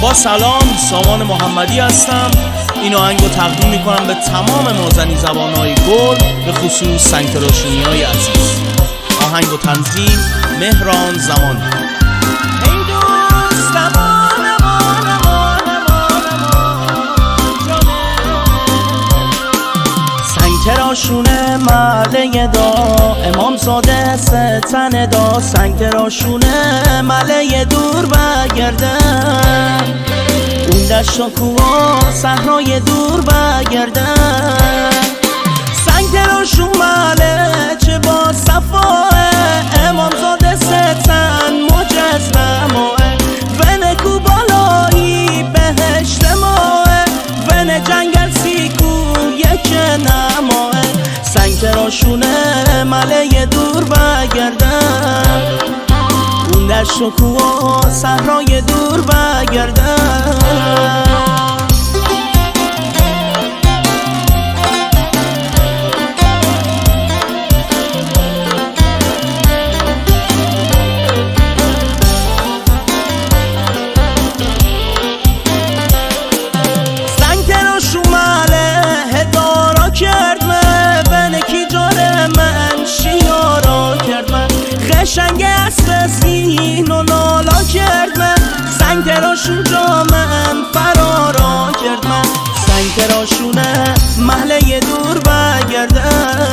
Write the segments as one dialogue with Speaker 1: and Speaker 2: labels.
Speaker 1: با سلام، سامان محمدی هستم. این آهنگو تقدیم میکنم به تمام نازنین زبانهای گل، به خصوص سنگتراشونی‌های عزیز. آهنگو تنظیم مهران زمان.
Speaker 2: سنگتراشونه مله دا امام زاده ستن دا، سنگتراشونه مله دور بگرده، اون دشت و کوها صحرای دور بگرده. سنگتراشون مله چه با صفاه، امام زاده ستن مجسمه، ون کو بالایی بهشت ماه، ون جنگل سیکو یک نماه. سنگتراشونه مله دور بگردن، اون دشت و کوها صحرای دور بگردن. قشنگ اسب سین و نالا کرد من، سنگتراشون جا من فرارا کرد من. سنگتراشونه محله دور بگردن،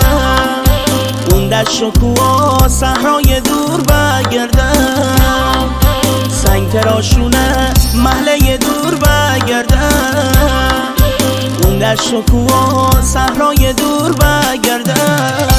Speaker 2: اون دشت و کوها صحرای دور بگردن. سنگتراشونه محله دور بگردن، اون دشت و کوها صحرای دور بگردن.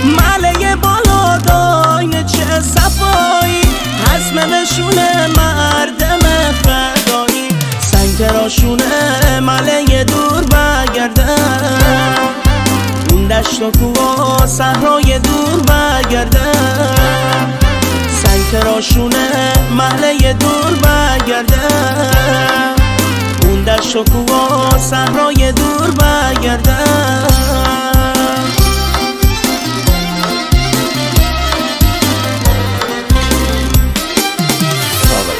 Speaker 2: مله بالا داین چه صفایی، حزمشونه مردم فدایی. سنگتراشونه مله دور بگردن، اون دشت و کوها صحرای دور بگردن. سنگتراشونه مله دور بگردن، اون دشت و کوها صحرای دور بگردن.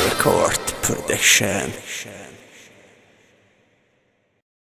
Speaker 3: Record Production.